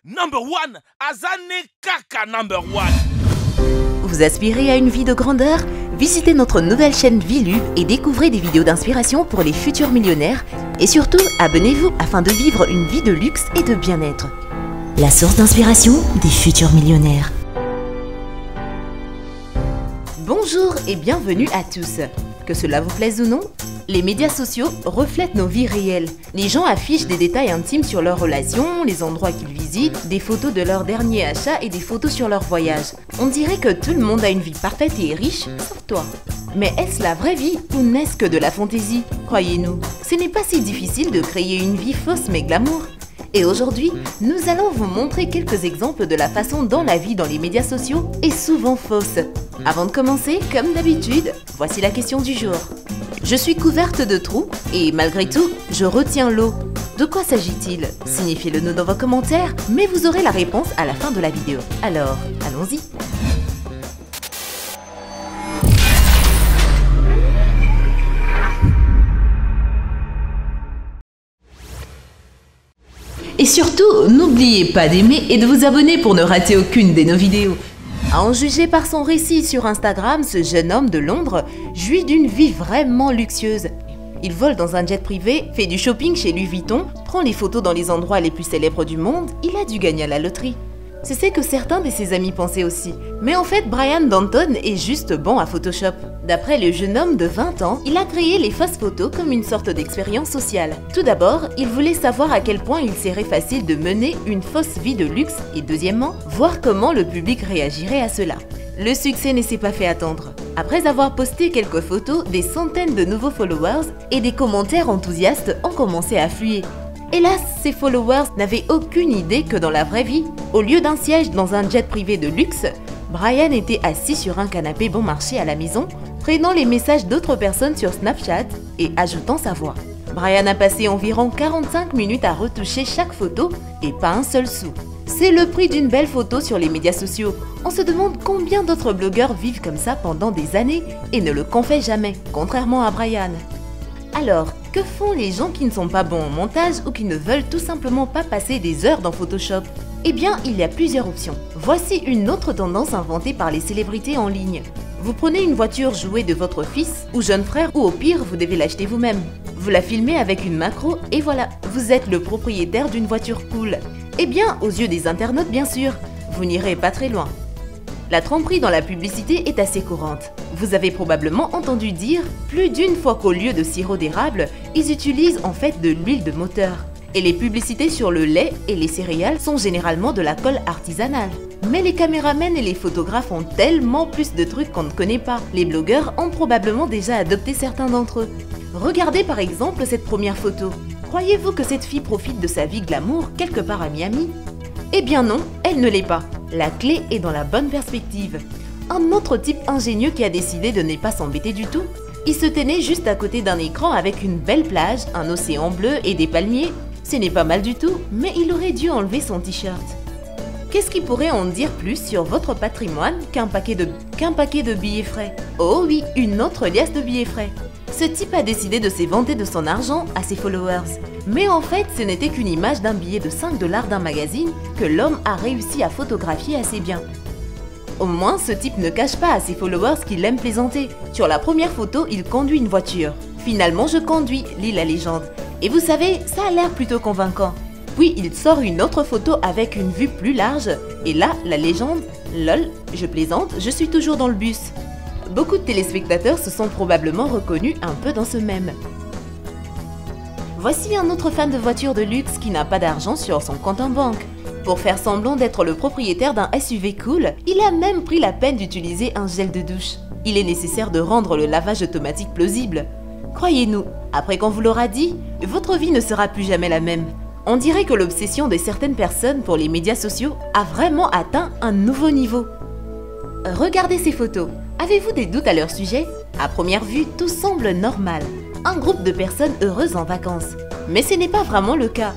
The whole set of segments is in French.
Number one, Azane Kaka number one. Vous aspirez à une vie de grandeur? Visitez notre nouvelle chaîne Vilu et découvrez des vidéos d'inspiration pour les futurs millionnaires. Et surtout, abonnez-vous afin de vivre une vie de luxe et de bien-être. La source d'inspiration des futurs millionnaires. Bonjour et bienvenue à tous. Que cela vous plaise ou non, les médias sociaux reflètent nos vies réelles. Les gens affichent des détails intimes sur leurs relations, les endroits qu'ils visitent, des photos de leur dernier achat et des photos sur leur voyage. On dirait que tout le monde a une vie parfaite et riche, sauf toi. Mais est-ce la vraie vie ou n'est-ce que de la fantaisie? Croyez-nous, ce n'est pas si difficile de créer une vie fausse mais glamour. Et aujourd'hui, nous allons vous montrer quelques exemples de la façon dont la vie dans les médias sociaux est souvent fausse. Avant de commencer, comme d'habitude, voici la question du jour. Je suis couverte de trous et malgré tout, je retiens l'eau. De quoi s'agit-il? Signifiez-le nous dans vos commentaires, mais vous aurez la réponse à la fin de la vidéo. Alors, allons-y. Et surtout, n'oubliez pas d'aimer et de vous abonner pour ne rater aucune de nos vidéos. À en juger par son récit sur Instagram, ce jeune homme de Londres jouit d'une vie vraiment luxueuse. Il vole dans un jet privé, fait du shopping chez Louis Vuitton, prend les photos dans les endroits les plus célèbres du monde, il a dû gagner à la loterie. C'est ce que certains de ses amis pensaient aussi. Mais en fait, Brian Danton est juste bon à Photoshop. D'après le jeune homme de 20 ans, il a créé les fausses photos comme une sorte d'expérience sociale. Tout d'abord, il voulait savoir à quel point il serait facile de mener une fausse vie de luxe et deuxièmement, voir comment le public réagirait à cela. Le succès ne s'est pas fait attendre. Après avoir posté quelques photos, des centaines de nouveaux followers et des commentaires enthousiastes ont commencé à affluer. Hélas, ces followers n'avaient aucune idée que dans la vraie vie, au lieu d'un siège dans un jet privé de luxe, Brian était assis sur un canapé bon marché à la maison, prenant les messages d'autres personnes sur Snapchat et ajoutant sa voix. Brian a passé environ 45 minutes à retoucher chaque photo et pas un seul sou. C'est le prix d'une belle photo sur les médias sociaux. On se demande combien d'autres blogueurs vivent comme ça pendant des années et ne le confient jamais, contrairement à Brian. Alors, que font les gens qui ne sont pas bons en montage ou qui ne veulent tout simplement pas passer des heures dans Photoshop? Eh bien, il y a plusieurs options. Voici une autre tendance inventée par les célébrités en ligne. Vous prenez une voiture jouée de votre fils ou jeune frère ou au pire, vous devez l'acheter vous-même. Vous la filmez avec une macro et voilà, vous êtes le propriétaire d'une voiture cool. Eh bien, aux yeux des internautes bien sûr, vous n'irez pas très loin. La tromperie dans la publicité est assez courante. Vous avez probablement entendu dire plus d'une fois qu'au lieu de sirop d'érable, ils utilisent en fait de l'huile de moteur. Et les publicités sur le lait et les céréales sont généralement de la colle artisanale. Mais les caméramans et les photographes ont tellement plus de trucs qu'on ne connaît pas. Les blogueurs ont probablement déjà adopté certains d'entre eux. Regardez par exemple cette première photo. Croyez-vous que cette fille profite de sa vie glamour quelque part à Miami? Eh bien non, elle ne l'est pas. La clé est dans la bonne perspective. Un autre type ingénieux qui a décidé de ne pas s'embêter du tout. Il se tenait juste à côté d'un écran avec une belle plage, un océan bleu et des palmiers. Ce n'est pas mal du tout, mais il aurait dû enlever son t-shirt. Qu'est-ce qui pourrait en dire plus sur votre patrimoine qu'un paquet de billets frais? Oh oui, une autre liasse de billets frais. Ce type a décidé de s'éventer de son argent à ses followers. Mais en fait, ce n'était qu'une image d'un billet de 5 $ d'un magazine que l'homme a réussi à photographier assez bien. Au moins, ce type ne cache pas à ses followers qu'il aime plaisanter. Sur la première photo, il conduit une voiture. Finalement, je conduis, lit la légende. Et vous savez, ça a l'air plutôt convaincant. Puis il sort une autre photo avec une vue plus large. Et là, la légende, lol, je plaisante, je suis toujours dans le bus. Beaucoup de téléspectateurs se sont probablement reconnus un peu dans ce mème. Voici un autre fan de voitures de luxe qui n'a pas d'argent sur son compte en banque. Pour faire semblant d'être le propriétaire d'un SUV cool, il a même pris la peine d'utiliser un gel de douche. Il est nécessaire de rendre le lavage automatique plausible. Croyez-nous, après qu'on vous l'aura dit, votre vie ne sera plus jamais la même. On dirait que l'obsession de certaines personnes pour les médias sociaux a vraiment atteint un nouveau niveau. Regardez ces photos. Avez-vous des doutes à leur sujet? À première vue, tout semble normal. Un groupe de personnes heureuses en vacances. Mais ce n'est pas vraiment le cas.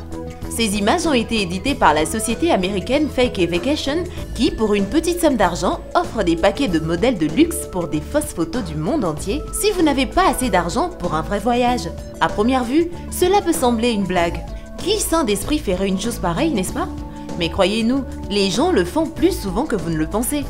Ces images ont été éditées par la société américaine Fake Vacation qui, pour une petite somme d'argent, offre des paquets de modèles de luxe pour des fausses photos du monde entier si vous n'avez pas assez d'argent pour un vrai voyage. À première vue, cela peut sembler une blague. Qui sain d'esprit ferait une chose pareille, n'est-ce pas? Mais croyez-nous, les gens le font plus souvent que vous ne le pensez.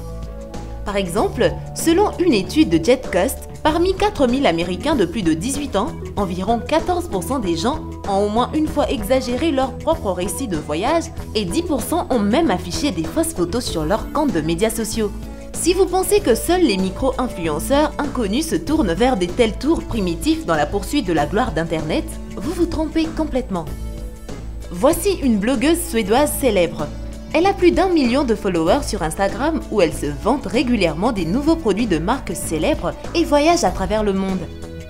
Par exemple, selon une étude de JetCost, parmi 4000 Américains de plus de 18 ans, environ 14% des gens ont au moins une fois exagéré leur propre récit de voyage et 10% ont même affiché des fausses photos sur leurs comptes de médias sociaux. Si vous pensez que seuls les micro-influenceurs inconnus se tournent vers des tels tours primitifs dans la poursuite de la gloire d'Internet, vous vous trompez complètement. Voici une blogueuse suédoise célèbre. Elle a plus d'1 million de followers sur Instagram où elle se vante régulièrement des nouveaux produits de marques célèbres et voyage à travers le monde.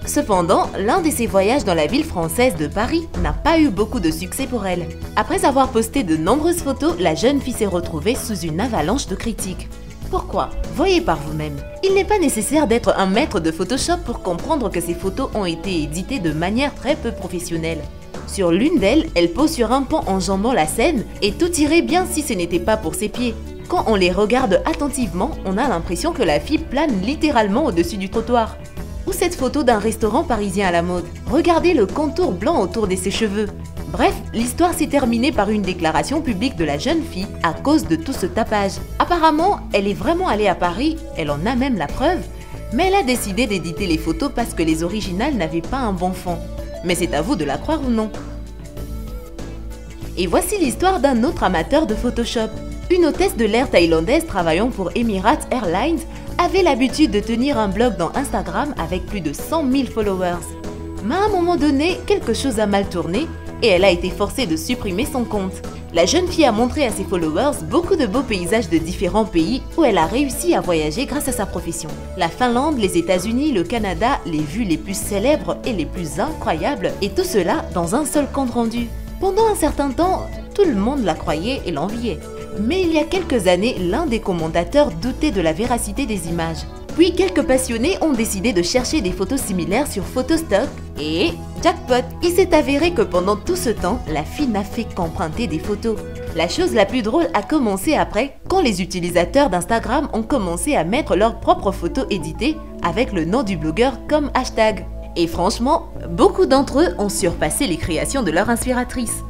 Cependant, l'un de ses voyages dans la ville française de Paris n'a pas eu beaucoup de succès pour elle. Après avoir posté de nombreuses photos, la jeune fille s'est retrouvée sous une avalanche de critiques. Pourquoi? Voyez par vous-même. Il n'est pas nécessaire d'être un maître de Photoshop pour comprendre que ces photos ont été éditées de manière très peu professionnelle. Sur l'une d'elles, elle pose sur un pont enjambant la Seine et tout irait bien si ce n'était pas pour ses pieds. Quand on les regarde attentivement, on a l'impression que la fille plane littéralement au-dessus du trottoir. Ou cette photo d'un restaurant parisien à la mode. Regardez le contour blanc autour de ses cheveux. Bref, l'histoire s'est terminée par une déclaration publique de la jeune fille à cause de tout ce tapage. Apparemment, elle est vraiment allée à Paris, elle en a même la preuve, mais elle a décidé d'éditer les photos parce que les originales n'avaient pas un bon fond. Mais c'est à vous de la croire ou non. Et voici l'histoire d'un autre amateur de Photoshop. Une hôtesse de l'air thaïlandaise travaillant pour Emirates Airlines avait l'habitude de tenir un blog dans Instagram avec plus de 100 000 followers. Mais à un moment donné, quelque chose a mal tourné et elle a été forcée de supprimer son compte. La jeune fille a montré à ses followers beaucoup de beaux paysages de différents pays où elle a réussi à voyager grâce à sa profession. La Finlande, les États-Unis, le Canada, les vues les plus célèbres et les plus incroyables, et tout cela dans un seul compte rendu. Pendant un certain temps, tout le monde la croyait et l'enviait. Mais il y a quelques années, l'un des commentateurs doutait de la véracité des images. Puis quelques passionnés ont décidé de chercher des photos similaires sur Photostock et jackpot! Il s'est avéré que pendant tout ce temps, la fille n'a fait qu'emprunter des photos. La chose la plus drôle a commencé après, quand les utilisateurs d'Instagram ont commencé à mettre leurs propres photos éditées avec le nom du blogueur comme hashtag. Et franchement, beaucoup d'entre eux ont surpassé les créations de leur inspiratrice.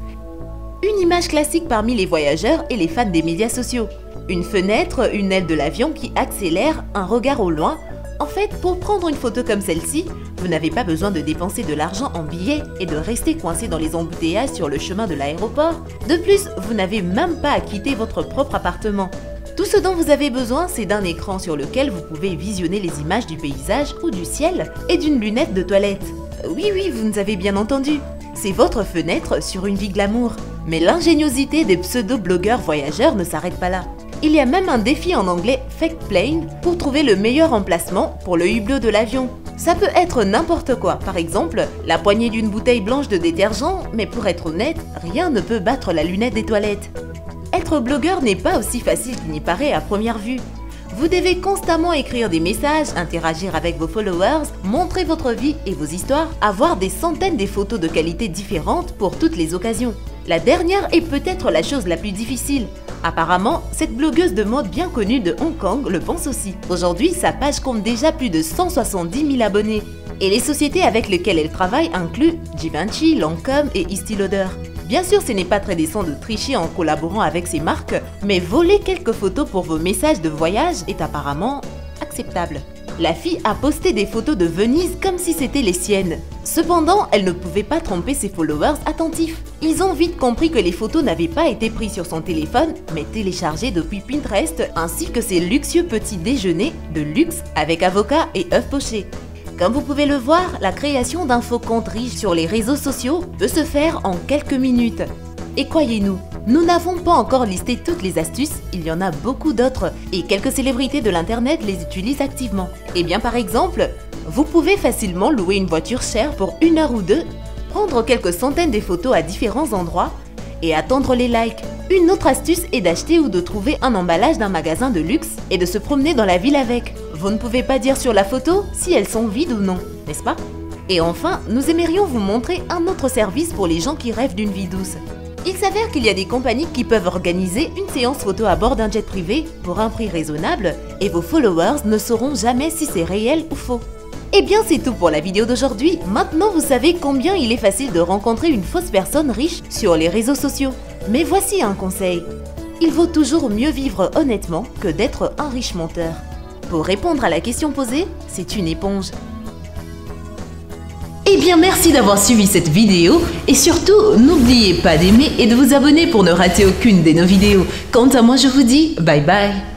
Une image classique parmi les voyageurs et les fans des médias sociaux. Une fenêtre, une aile de l'avion qui accélère, un regard au loin. En fait, pour prendre une photo comme celle-ci, vous n'avez pas besoin de dépenser de l'argent en billets et de rester coincé dans les embouteillages sur le chemin de l'aéroport. De plus, vous n'avez même pas à quitter votre propre appartement. Tout ce dont vous avez besoin, c'est d'un écran sur lequel vous pouvez visionner les images du paysage ou du ciel et d'une lunette de toilette. Oui, vous nous avez bien entendu. C'est votre fenêtre sur une vie glamour. Mais l'ingéniosité des pseudo-blogueurs voyageurs ne s'arrête pas là. Il y a même un défi en anglais Fake Plane pour trouver le meilleur emplacement pour le hublot de l'avion. Ça peut être n'importe quoi, par exemple la poignée d'une bouteille blanche de détergent, mais pour être honnête, rien ne peut battre la lunette des toilettes. Être blogueur n'est pas aussi facile qu'il n'y paraît à première vue. Vous devez constamment écrire des messages, interagir avec vos followers, montrer votre vie et vos histoires, avoir des centaines de photos de qualité différentes pour toutes les occasions. La dernière est peut-être la chose la plus difficile. Apparemment, cette blogueuse de mode bien connue de Hong Kong le pense aussi. Aujourd'hui, sa page compte déjà plus de 170 000 abonnés. Et les sociétés avec lesquelles elle travaille incluent Givenchy, Lancôme et Estée Lauder. Bien sûr, ce n'est pas très décent de tricher en collaborant avec ces marques, mais voler quelques photos pour vos messages de voyage est apparemment acceptable. La fille a posté des photos de Venise comme si c'était les siennes. Cependant, elle ne pouvait pas tromper ses followers attentifs. Ils ont vite compris que les photos n'avaient pas été prises sur son téléphone, mais téléchargées depuis Pinterest, ainsi que ses luxueux petits déjeuners de luxe avec avocat et œufs pochés. Comme vous pouvez le voir, la création d'un faux compte riche sur les réseaux sociaux peut se faire en quelques minutes. Et croyez-nous, nous n'avons pas encore listé toutes les astuces, il y en a beaucoup d'autres et quelques célébrités de l'internet les utilisent activement. Et bien par exemple, vous pouvez facilement louer une voiture chère pour 1 heure ou 2, prendre quelques centaines de photos à différents endroits et attendre les likes. Une autre astuce est d'acheter ou de trouver un emballage d'un magasin de luxe et de se promener dans la ville avec. Vous ne pouvez pas dire sur la photo si elles sont vides ou non, n'est-ce pas? Et enfin, nous aimerions vous montrer un autre service pour les gens qui rêvent d'une vie douce. Il s'avère qu'il y a des compagnies qui peuvent organiser une séance photo à bord d'un jet privé pour un prix raisonnable et vos followers ne sauront jamais si c'est réel ou faux. Et bien c'est tout pour la vidéo d'aujourd'hui, maintenant vous savez combien il est facile de rencontrer une fausse personne riche sur les réseaux sociaux. Mais voici un conseil, Il vaut toujours mieux vivre honnêtement que d'être un riche menteur. Pour répondre à la question posée, c'est une éponge. Eh bien, merci d'avoir suivi cette vidéo et surtout, n'oubliez pas d'aimer et de vous abonner pour ne rater aucune de nos vidéos. Quant à moi, je vous dis bye bye.